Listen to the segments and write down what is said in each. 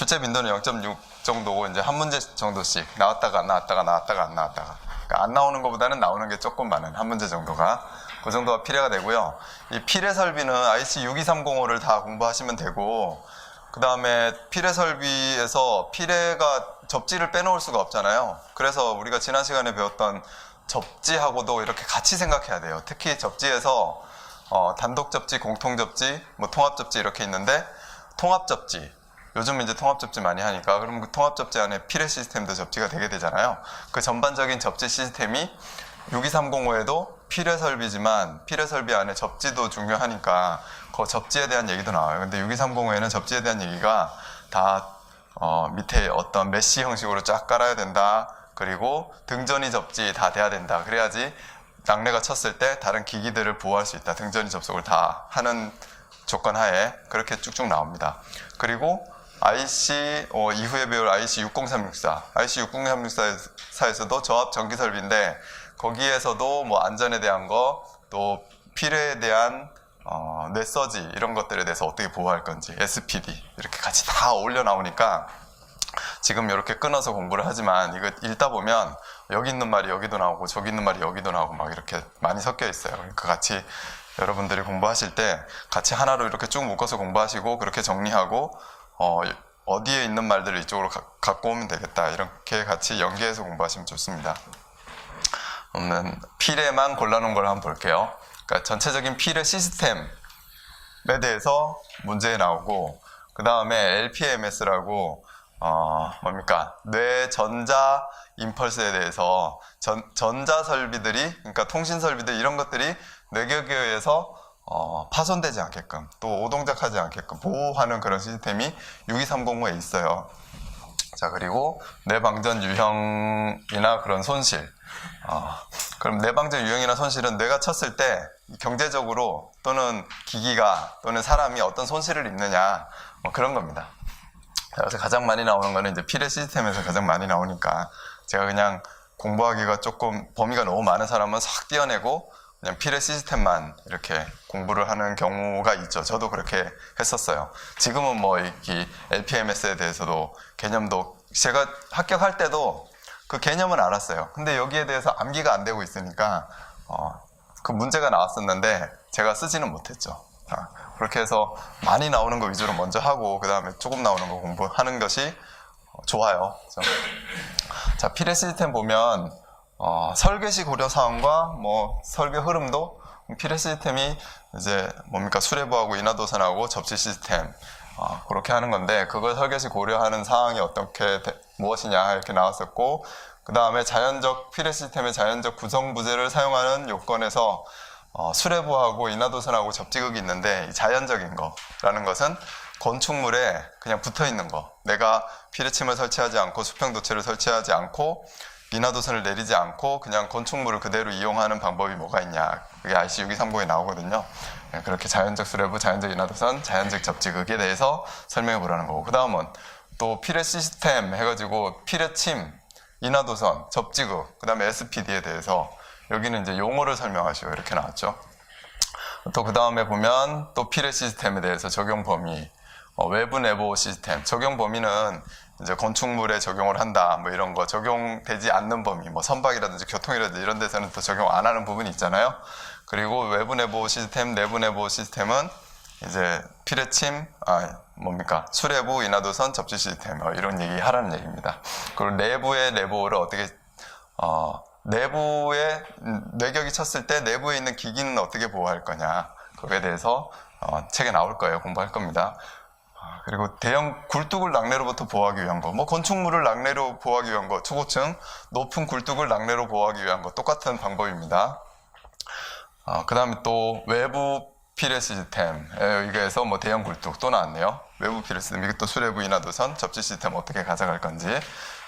출제 빈도는 0.6 정도고 이제 한 문제 정도씩 나왔다가 안 나왔다가 나왔다가 안 나왔다가, 그러니까 안 나오는 것보다는 나오는 게 조금 많은 한 문제 정도가 그 정도가 필요가 되고요. 이 필해 설비는 IC 62305를 다 공부하시면 되고, 그 다음에 필해 설비에서 필해가 접지를 빼놓을 수가 없잖아요. 그래서 우리가 지난 시간에 배웠던 접지하고도 이렇게 같이 생각해야 돼요. 특히 접지에서 단독 접지, 공통 접지, 뭐 통합 접지 이렇게 있는데, 통합 접지, 요즘 이제 통합 접지 많이 하니까 그럼 그 통합 접지 안에 필해 시스템도 접지가 되게 되잖아요. 그 전반적인 접지 시스템이 62305에도 필해 설비지만 필해 설비 안에 접지도 중요하니까 그 접지에 대한 얘기도 나와요. 근데 62305에는 접지에 대한 얘기가 다 밑에 어떤 메쉬 형식으로 쫙 깔아야 된다. 그리고 등전이 접지 다 돼야 된다. 그래야지 낙뢰가 쳤을 때 다른 기기들을 보호할 수 있다. 등전이 접속을 다 하는 조건 하에 그렇게 쭉쭉 나옵니다. 그리고 IC 이후에 배울 IC 60364, IC 60364에서도 저압 전기 설비인데 거기에서도 뭐 안전에 대한 거, 또 필해에 대한 뇌서지 이런 것들에 대해서 어떻게 보호할 건지, SPD 이렇게 같이 다 어울려 나오니까 지금 이렇게 끊어서 공부를 하지만 이거 읽다 보면 여기 있는 말이 여기도 나오고 저기 있는 말이 여기도 나오고 막 이렇게 많이 섞여 있어요. 그러니까 같이 여러분들이 공부하실 때 같이 하나로 이렇게 쭉 묶어서 공부하시고 그렇게 정리하고 어디에 있는 말들을 이쪽으로 갖고 오면 되겠다. 이렇게 같이 연계해서 공부하시면 좋습니다. 오늘 필해만 골라놓은 걸 한번 볼게요. 그러니까 전체적인 필해 시스템에 대해서 문제 나오고, 그 다음에 LPMS라고 뭡니까? 뇌 전자 임펄스에 대해서 전자 설비들이, 그러니까 통신 설비들 이런 것들이 뇌격에 의해서 파손되지 않게끔 또 오동작하지 않게끔 보호하는 그런 시스템이 62305에 있어요. 자, 그리고 뇌방전 유형이나 그런 손실. 그럼 뇌방전 유형이나 손실은 뇌가 쳤을 때 경제적으로 또는 기기가 또는 사람이 어떤 손실을 입느냐, 뭐 그런 겁니다. 그래서 가장 많이 나오는 거는 이제 필해 시스템에서 가장 많이 나오니까 제가 그냥 공부하기가 조금 범위가 너무 많은 사람은 싹 떼어내고 그냥 필해 시스템만 이렇게 공부를 하는 경우가 있죠. 저도 그렇게 했었어요. 지금은 뭐 이 LPMS에 대해서도 개념도 제가 합격할 때도 그 개념은 알았어요. 근데 여기에 대해서 암기가 안 되고 있으니까 그 문제가 나왔었는데 제가 쓰지는 못했죠. 그렇게 해서 많이 나오는 거 위주로 먼저 하고 그 다음에 조금 나오는 거 공부하는 것이 좋아요. 자, 필해 시스템 보면 설계시 고려 사항과 뭐 설계 흐름도 필해 시스템이 이제 뭡니까? 수뇌부하고 인하도선하고 접지 시스템 그렇게 하는 건데, 그걸 설계시 고려하는 사항이 어떻게 무엇이냐 이렇게 나왔었고, 그 다음에 자연적 필해 시스템의 자연적 구성 부재를 사용하는 요건에서 수뇌부하고 인하도선하고 접지극이 있는데, 이 자연적인 거라는 것은 건축물에 그냥 붙어 있는 거, 내가 필해침을 설치하지 않고 수평도체를 설치하지 않고 인하도선을 내리지 않고 그냥 건축물을 그대로 이용하는 방법이 뭐가 있냐, 그게 IC 6230에 나오거든요. 그렇게 자연적 수뇌부, 자연적 인하도선, 자연적 접지극에 대해서 설명해 보라는 거고, 그 다음은 또 필해 시스템 해가지고 필해침, 인하도선, 접지극, 그 다음에 SPD에 대해서 여기는 이제 용어를 설명하시오 이렇게 나왔죠. 또 그 다음에 보면 또 필해 시스템에 대해서 적용 범위, 외부 내부 시스템, 적용 범위는 이제 건축물에 적용을 한다, 뭐 이런 거, 적용되지 않는 범위, 뭐 선박이라든지 교통이라든지 이런 데서는 또 적용 안 하는 부분이 있잖아요. 그리고 외부 내부 시스템, 내부 내부 시스템은 이제 필해침, 뭡니까? 수뇌부, 인하도선, 접지 시스템, 이런 얘기 하라는 얘기입니다. 그리고 내부의 내부를 어떻게, 내부에 뇌격이 쳤을 때 내부에 있는 기기는 어떻게 보호할 거냐, 그거에 대해서 책에 나올 거예요. 공부할 겁니다. 그리고 대형 굴뚝을 낙뢰로부터 보호하기 위한 거, 뭐 건축물을 낙뢰로 보호하기 위한 거, 초고층 높은 굴뚝을 낙뢰로 보호하기 위한 거 똑같은 방법입니다. 그 다음에 또 외부 필해 시스템, 여기에서 뭐 대형 굴뚝 또 나왔네요. 외부 필해 시스템, 이게 또 수뇌부, 인하도선, 접지 시스템 어떻게 가져갈 건지.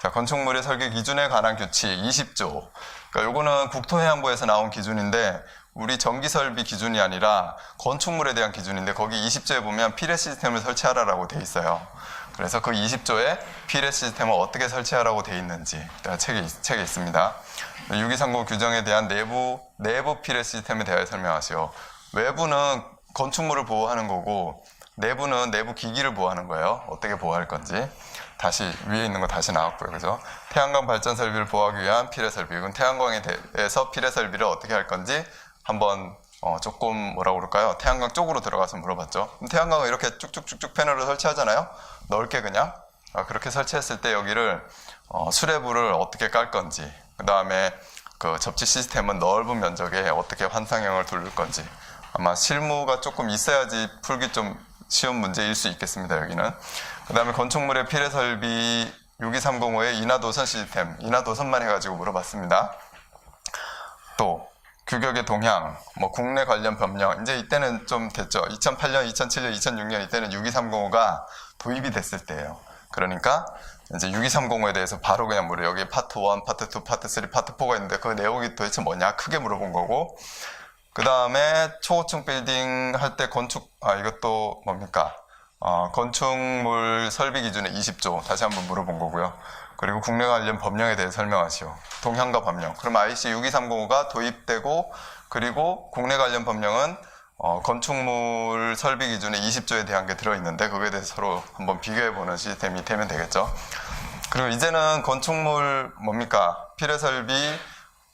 자, 건축물의 설계 기준에 관한 규칙 20조. 그러니까 요거는 국토해양부에서 나온 기준인데 우리 전기설비 기준이 아니라 건축물에 대한 기준인데, 거기 20조에 보면 필해 시스템을 설치하라고 돼 있어요. 그래서 그 20조에 필해 시스템을 어떻게 설치하라고 돼 있는지 책에 있습니다. 6230 규정에 대한 내부 필해 시스템에 대하여 설명하시오. 외부는 건축물을 보호하는 거고 내부는 내부 기기를 보호하는 거예요. 어떻게 보호할 건지. 다시 위에 있는 거 다시 나왔고요. 그죠? 태양광 발전 설비를 보호하기 위한 피레 설비. 이건 태양광에 대해서 피레 설비를 어떻게 할 건지 한번 조금 뭐라고 그럴까요? 태양광 쪽으로 들어가서 물어봤죠. 태양광을 이렇게 쭉쭉쭉쭉 패널을 설치하잖아요. 넓게 그냥. 그렇게 설치했을 때 여기를 수레부를 어떻게 깔 건지, 그 다음에 그 접지 시스템은 넓은 면적에 어떻게 환상형을 둘 건지, 아마 실무가 조금 있어야지 풀기 좀 쉬운 문제일 수 있겠습니다. 여기는. 그 다음에 건축물의 피레 설비 62305의 인하도선 시스템, 인하도선만 해가지고 물어봤습니다. 또 규격의 동향, 뭐 국내 관련 법령, 이제 이때는 좀 됐죠. 2008년, 2007년, 2006년 이때는 62305가 도입이 됐을 때예요. 그러니까 이제 62305에 대해서 바로 그냥 물어요. 여기 파트 1, 파트 2, 파트 3, 파트 4가 있는데 그 내용이 도대체 뭐냐 크게 물어본 거고, 그 다음에 초고층 빌딩 할 때 이것도 뭡니까? 건축물 설비 기준의 20조 다시 한번 물어본 거고요. 그리고 국내 관련 법령에 대해 설명하시오. 동향과 법령. 그럼 IC 62305가 도입되고, 그리고 국내 관련 법령은 건축물 설비 기준의 20조에 대한 게 들어있는데 그거에 대해서 서로 한번 비교해보는 시스템이 되면 되겠죠. 그리고 이제는 건축물 피레 설비,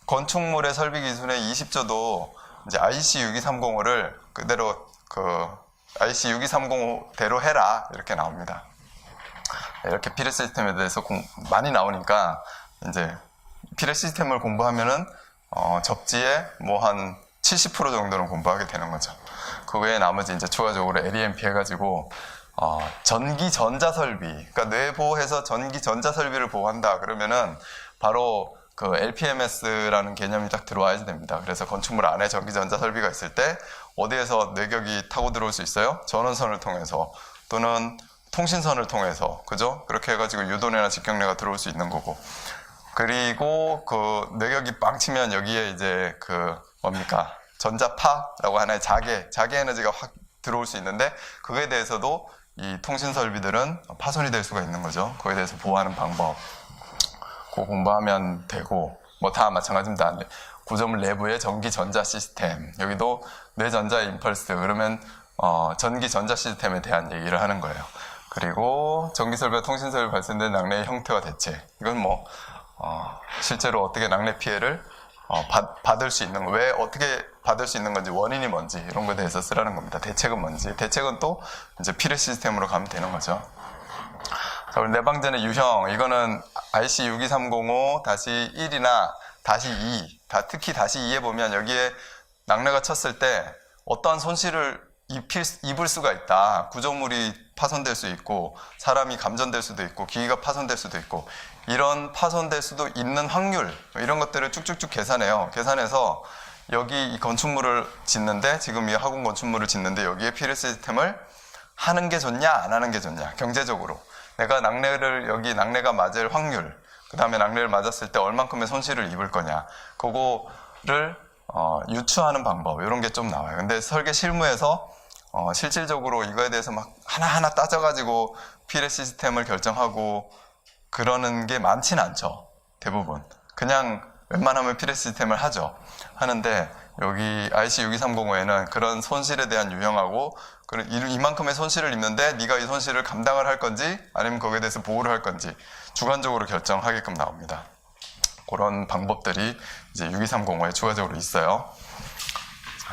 건축물의 설비 기준의 20조도 이제 IC62305를 그대로 IC62305대로 해라 이렇게 나옵니다. 이렇게 피레 시스템에 대해서 많이 나오니까 이제 피레 시스템을 공부하면은 접지에 뭐 한 70% 정도는 공부하게 되는 거죠. 그 외에 나머지 이제 추가적으로 LEMP 해가지고 전기 전자 설비, 그러니까 내보해서 전기 전자 설비를 보호한다 그러면은 바로 그 LPMS라는 개념이 딱 들어와야 됩니다. 그래서 건축물 안에 전기 전자 설비가 있을 때 어디에서 내격이 타고 들어올 수 있어요? 전원선을 통해서 또는 통신선을 통해서, 그죠? 그렇게 해가지고 유도내나 직경내가 들어올 수 있는 거고, 그리고 그 내격이 빵 치면 여기에 이제 전자파라고 하나의 자개 에너지가 확 들어올 수 있는데 그거에 대해서도 이 통신 설비들은 파손이 될 수가 있는 거죠. 그거에 대해서 보호하는 방법 그거 공부하면 되고, 뭐 다 마찬가지입니다. 구조물 내부의 전기 전자 시스템, 여기도 뇌전자 임펄스, 그러면 전기 전자 시스템에 대한 얘기를 하는 거예요. 그리고 전기 설비와 통신 설비 발생된 낙뢰의 형태와 대체, 이건 실제로 어떻게 낙뢰 피해를 받을 수 있는 거, 왜 어떻게 받을 수 있는 건지, 원인이 뭔지 이런 거에 대해서 쓰라는 겁니다. 대책은 뭔지, 대책은 또 이제 피레 시스템으로 가면 되는 거죠. 자, 우리 내방전의 유형, 이거는 IC62305-1이나 -2, 특히 -2에 보면 여기에 낙뢰가 쳤을 때 어떠한 손실을 입을 수가 있다. 구조물이 파손될 수 있고, 사람이 감전될 수도 있고, 기기가 파손될 수도 있고, 이런 파손될 수도 있는 확률, 이런 것들을 쭉쭉쭉 계산해요. 계산해서 여기 이 건축물을 짓는데, 지금 이 학원 건축물을 짓는데 여기에 피레 시스템을 하는 게 좋냐 안 하는 게 좋냐, 경제적으로 내가 여기 낙뢰가 맞을 확률, 그 다음에 낙뢰를 맞았을 때 얼만큼의 손실을 입을 거냐, 그거를 유추하는 방법, 이런 게 좀 나와요. 근데 설계 실무에서 실질적으로 이거에 대해서 막 하나하나 따져가지고 피레 시스템을 결정하고 그러는 게 많지는 않죠. 대부분 그냥 웬만하면 피레 시스템을 하는데 여기 IC62305에는 그런 손실에 대한 유형하고, 이만큼의 손실을 입는데 네가 이 손실을 감당을 할 건지 아니면 거기에 대해서 보호를 할 건지 주관적으로 결정하게끔 나옵니다. 그런 방법들이 이제 62305에 추가적으로 있어요.